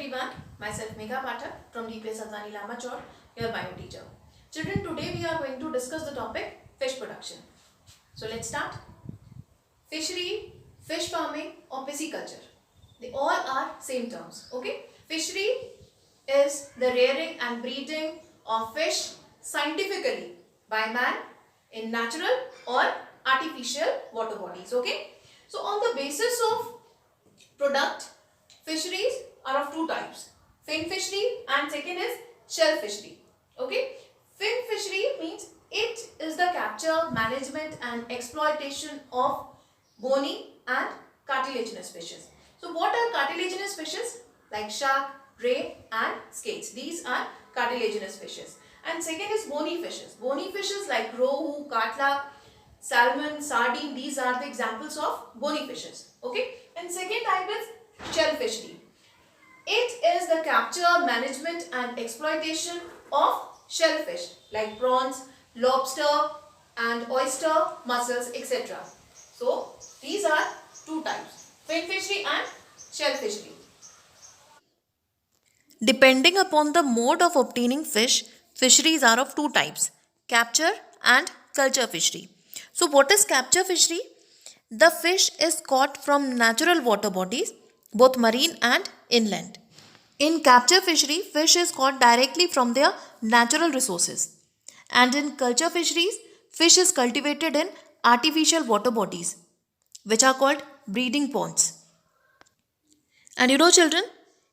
everyone, myself Megha Pathak from DPS Azani Lamachor, your bio teacher. Children, today we are going to discuss the topic fish production. So let's start. Fishery, fish farming or pisciculture. They all are same terms. Okay. Fishery is the rearing and breeding of fish scientifically by man in natural or artificial water bodies. Okay. So on the basis of product, fisheries are of two types, fin fishery and second is shell fishery. Okay, fin fishery means it is the capture, management and exploitation of bony and cartilaginous fishes. So what are cartilaginous fishes? Like shark, ray and skates. These are cartilaginous fishes. And second is bony fishes. Bony fishes like rohu, katla, salmon, sardine, these are the examples of bony fishes. Okay, and second type is shell fishery. It is the capture, management and exploitation of shellfish like prawns, lobster and oyster, mussels, etc. So these are two types, fin fishery and shell fishery. Depending upon the mode of obtaining fish, fisheries are of two types, capture and culture fishery. So what is capture fishery? The fish is caught from natural water bodies, both marine and inland. In capture fishery, fish is caught directly from their natural resources. And in culture fisheries, fish is cultivated in artificial water bodies, which are called breeding ponds. And children,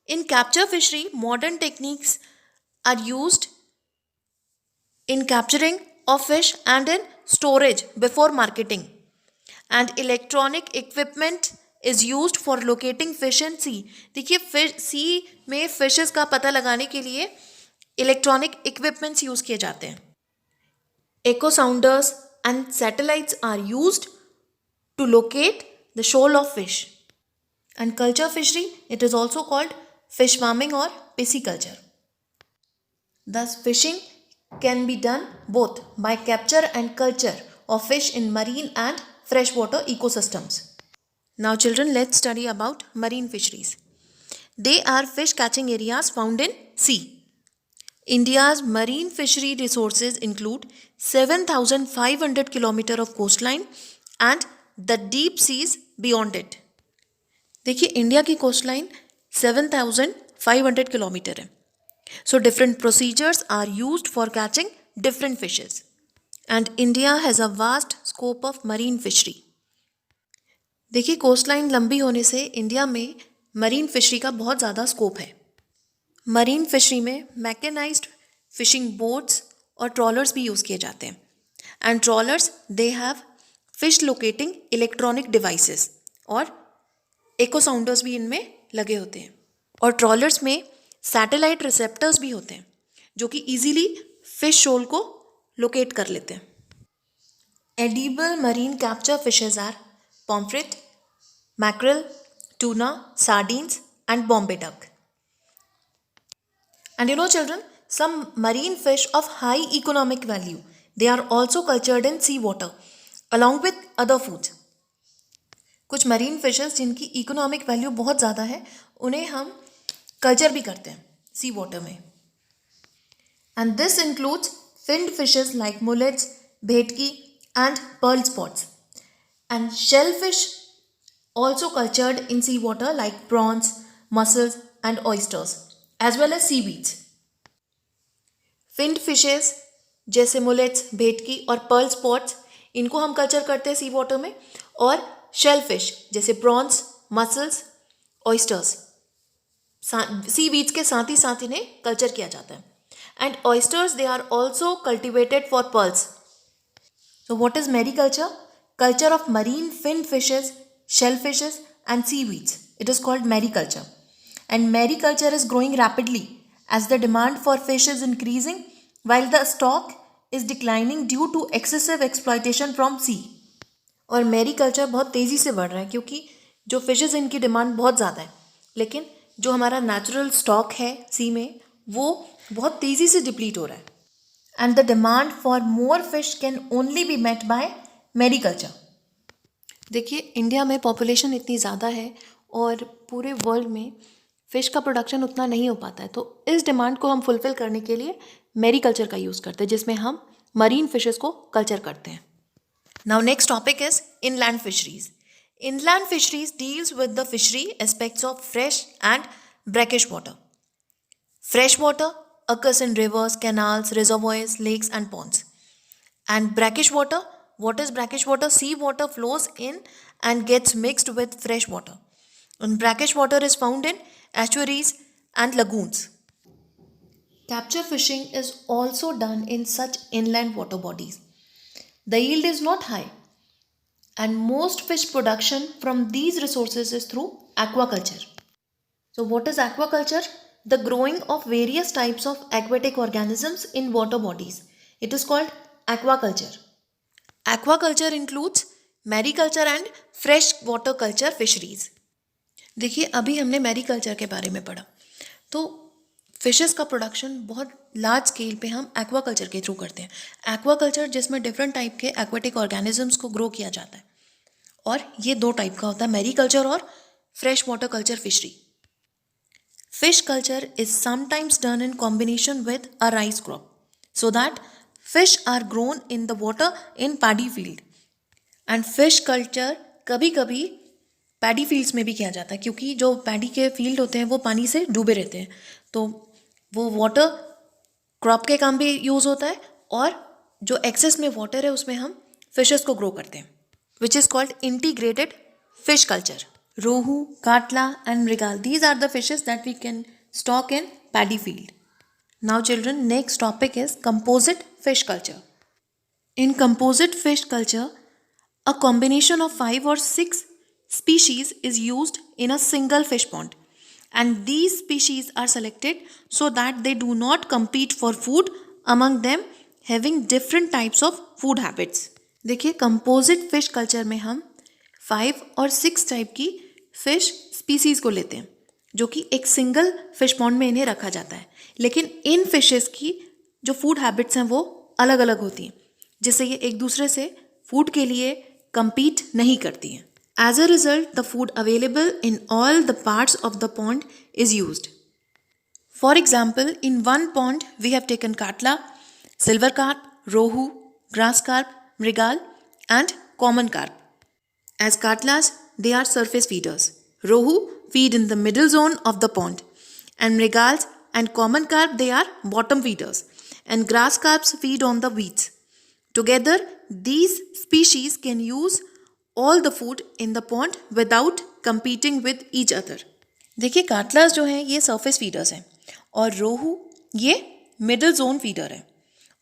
in capture fishery, modern techniques are used in capturing of fish and in storage before marketing. And electronic equipment is used for locating fish in sea. देखिए fish सी में fishes का पता लगाने के लिए electronic equipments use किए जाते हैं. Echo sounders and satellites are used to locate the shoal of fish. And culture fishery, it is also called fish farming or pisciculture. Thus, fishing can be done both by capture and culture of fish in marine and freshwater ecosystems. Now, children, let's study about marine fisheries. They are fish catching areas found in sea. India's marine fishery resources include 7,500 km of coastline and the deep seas beyond it. देखिए India की coastline 7,500 kilometre है. So different procedures are used for catching different fishes. And India has a vast scope of marine fishery. देखिए coastline लंबी होने से India में marine fishery का बहुत ज़्यादा स्कोप है. मरीन फिशरी में मैकेनाइज्ड फिशिंग बोट्स और ट्रॉलर्स भी यूज़ किए जाते हैं. And trollers they have fish locating electronic devices और एको साउंडर्स भी इनमें लगे होते हैं. और ट्रॉलर्स में सैटेलाइट रिसेप्टर्स भी होते हैं जो कि इजीली फिश शोल को लोकेट कर लेते हैं. Edible marine capture fishes are pomfret, mackerel, tuna, sardines and Bombay duck. And children, some marine fish of high economic value, they are also cultured in sea water along with other foods. कुछ marine fishes जिनकी economic value बहुत ज़्यादा है उन्हें हम culture भी करते हैं सी वाटर में. And this includes finned fishes like mullets, bhetki and pearl spots. And shell fish also cultured in sea water like prawns, mussels and oysters as well as seaweeds. Finned fishes जैसे मुलेट्स, भेटकी और Perl spots इनको हम culture करते हैं sea water में. और shell fish जैसे prawns, mussels, oysters sea weeds के साथ ही साथ इन्हें कल्चर किया जाता है. And oysters they are also cultivated for pearls. So what is mariculture? Culture of marine finned fishes, shellfishes and seaweeds. It is called mariculture. And mariculture is growing rapidly as the demand for fish is increasing while the stock is declining due to excessive exploitation from sea. और mariculture बहुत तेज़ी से बढ़ रहा है क्योंकि जो fishes इनकी डिमांड बहुत ज़्यादा है, लेकिन जो हमारा नेचुरल स्टॉक है सी में वो बहुत तेज़ी से डिप्लीट हो रहा है. And the demand for more fish can only be met by mariculture. देखिए इंडिया में पॉपुलेशन इतनी ज़्यादा है और पूरे वर्ल्ड में फ़िश का प्रोडक्शन उतना नहीं हो पाता है, तो इस डिमांड को हम फुलफ़िल करने के लिए मैरीकल्चर का यूज़ करते हैं, जिसमें हम मरीन फिशेस को कल्चर करते हैं. Now next topic is inland fisheries. Inland fisheries deals with the fishery aspects of fresh and brackish water. Fresh water occurs in rivers, canals, reservoirs, lakes and ponds. And brackish water, what is brackish water? Sea water flows in and gets mixed with fresh water. And brackish water is found in estuaries and lagoons. Capture fishing is also done in such inland water bodies. The yield is not high, and most fish production from these resources is through aquaculture. So, what is aquaculture? The growing of various types of aquatic organisms in water bodies. It is called aquaculture. Aquaculture includes mariculture and fresh water culture fisheries. देखिए अभी हमने mariculture के बारे में पढ़ा, तो fishes का production बहुत लार्ज स्केल पे हम एक्वाकल्चर के थ्रू करते हैं. एक्वाकल्चर जिसमें डिफरेंट टाइप के एक्वाटिक ऑर्गेनिजम्स को ग्रो किया जाता है, और ये दो टाइप का होता है, मैरीकल्चर और fresh water culture fishery. Fish culture is sometimes done in combination with a rice crop so that fish are grown in the water in paddy field. And fish culture कभी कभी paddy fields में भी किया जाता है, क्योंकि जो paddy के फील्ड होते हैं वो पानी से डूबे रहते हैं, तो वो वाटर क्रॉप के काम भी यूज़ होता है, और जो एक्सेस में वाटर है उसमें हम फिशेस को ग्रो करते हैं, which is called integrated fish culture. Rohu, catla and mrigal, these are the fishes that we can stock in paddy field. Now children, next topic is composite fish culture. In composite fish culture, a combination of 5 or 6 species is used in a single fish pond, and these species are selected so that they do not compete for food among them, having different types of food habits. देखिए composite fish culture में हम 5 और 6 type की fish species को लेते हैं, जो कि एक सिंगल फिश पॉन्ड में इन्हें रखा जाता है, लेकिन इन फिशेस की जो फूड हैबिट्स हैं वो अलग अलग होती हैं, जिससे ये एक दूसरे से फूड के लिए compete नहीं करती हैं. As a result, the food available in all the parts of the pond is used. For example, in one pond we have taken katla, silver carp, rohu, grass carp, mrigal and common carp. As katlas, they are surface feeders. Rohu feed in the middle zone of the pond, and mrigals and common carp, they are bottom feeders, and grass carps feed on the weeds. Together, these species can use all the food in the pond without competing with each other. देखिए काटलास जो हैं ये surface feeders हैं, और रोहू ये middle zone feeder है,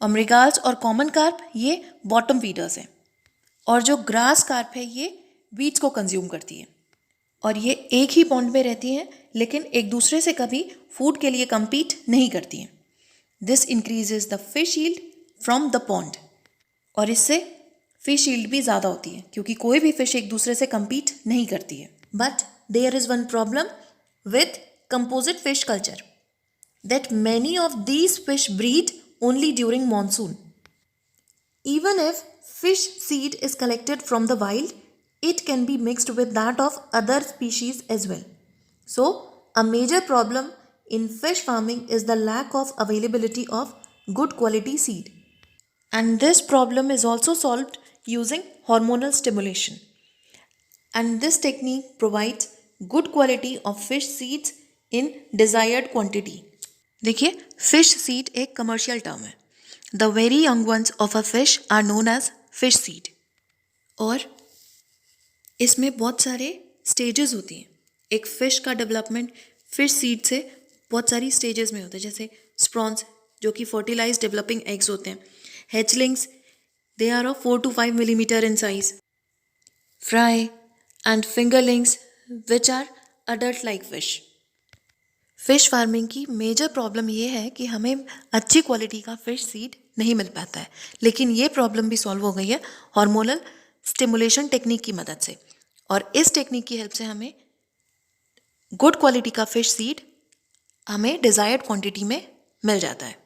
और मृगाल्स और कॉमन कार्प ये बॉटम फीडर्स हैं, और जो ग्रास कार्प है ये वीड्स को कंज्यूम करती है, और ये एक ही पॉन्ड में रहती हैं लेकिन एक दूसरे से कभी फूड के लिए compete नहीं करती हैं. This increases the fish yield from the pond, और इससे फिश यील्ड भी ज़्यादा होती है, क्योंकि कोई भी फिश एक दूसरे से compete नहीं करती है. But there is one problem with composite fish culture, that many of these fish breed only during monsoon. Even if fish seed is collected from the wild, it can be mixed with that of other species as well. So, a major problem in fish farming is the lack of availability of good quality seed. And this problem is also solved using hormonal stimulation. And this technique provides good quality of fish seeds in desired quantity. देखिए fish seed एक commercial term है. The very young ones of a fish are known as fish seed. और इसमें बहुत सारे stages होती हैं. एक fish का development fish seed से बहुत सारी stages में होता है, जैसे spawns जो कि fertilized developing eggs होते हैं. Hatchlings, they are of 4 to 5 millimeter in size. Fry and fingerlings, which are adult-like fish. Fish farming की मेजर प्रॉब्लम ये है कि हमें अच्छी क्वालिटी का फिश सीड नहीं मिल पाता है, लेकिन ये प्रॉब्लम भी सॉल्व हो गई है हार्मोनल स्टिमुलेशन टेक्निक की मदद से, और इस टेक्निक की हेल्प से हमें गुड क्वालिटी का फिश सीड हमें डिज़ायर्ड क्वांटिटी में मिल जाता है.